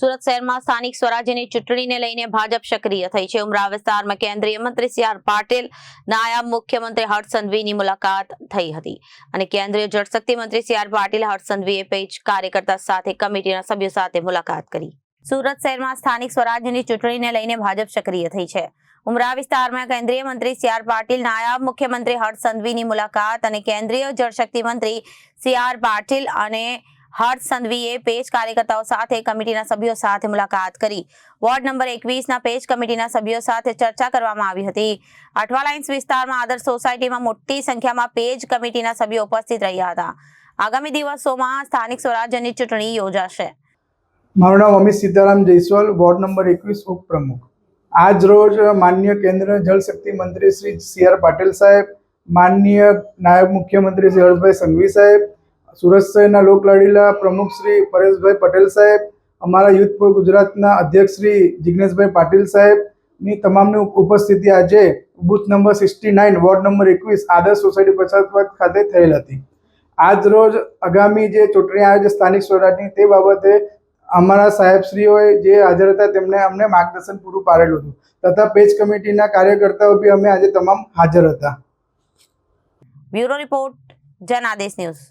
સુરત શહેરમાં સ્થાનિક સ્વરાજ્યની ચૂંટણીને લઈને ભાજપ સક્રિય થઈ છે। ઉમરા વિસ્તારમાં કેન્દ્રીય મંત્રી સી.આર. પાટીલ, નાયબ મુખ્યમંત્રી હર્ષ સંઘવીની મુલાકાત થઈ હતી અને કેન્દ્રીય જળશક્તિ મંત્રી સી.આર. પાટીલ, હર્ષ સંઘવીએ પેજ કાર્યકર્તા સાથે કમિટીના સભ્યો સાથે મુલાકાત કરી। સુરત શહેરમાં સ્થાનિક સ્વરાજ્યની ચૂંટણીને લઈને ભાજપ સક્રિય થઈ છે। ઉમરા વિસ્તારમાં કેન્દ્રીય મંત્રી સી.આર. પાટીલ, નાયબ મુખ્યમંત્રી હર્ષ સંઘવીની મુલાકાત અને કેન્દ્રીય જળશક્તિ મંત્રી સી.આર. પાટીલ અને હર્ષ સંઘવીએ પેજ કાર્યકર્તાઓ સાથે કમિટીના સભ્યો સાથે મુલાકાત કરી। વોર્ડ નંબર 21ના પેજ કમિટીના સભ્યો સાથે ચર્ચા કરવામાં આવી હતી। અઠવા લાઇન્સ વિસ્તારમાં આદર્શ સોસાયટીમાં મોટી સંખ્યામાં પેજ કમિટીના સભ્યો ઉપસ્થિત રહ્યા હતા। આગામી દિવસોમાં સ્થાનિક સ્વરાજ્યની ચૂંટણી યોજાશે। મારું નામ અમિત સીતારામ જયસ્વાલ, વોર્ડ નંબર 21 ઉપપ્રમુખ। આજ રોજ માનનીય કેન્દ્રીય જળશક્તિ મંત્રી શ્રી સી.આર. પાટીલ સાહેબ, માનનીય નાયબ મુખ્યમંત્રી શ્રી હર્ષભાઈ સંઘવી સાહેબ, સુરત શહેરના લોકલાડીલા પ્રમુખ શ્રી પરેશભાઈ પટેલ સાહેબ, અમારા યુથ ફોર ગુજરાતના અધ્યક્ષ શ્રી જિગ્નેશભાઈ પાટીલ સાહેબની તમામની ઉપસ્થિતિ આજે બૂથ નંબર 69 વોર્ડ નંબર 21 આદર્શ સોસાયટી પછાતવાદ ખાતે થયેલ હતી। આજ રોજ આગામી જે ચૂંટણી આવે છે સ્થાનિક સ્વરાજની, તે બાબતે અમારા સાહેબશ્રીઓએ જે હાજર હતા તેમણે અમને માર્ગદર્શન પૂરું પાડેલું હતું તથા પેજ કમિટીના કાર્યકર્તાઓ બી અમે આજે તમામ હાજર હતા। Bureau report, Janadesh news.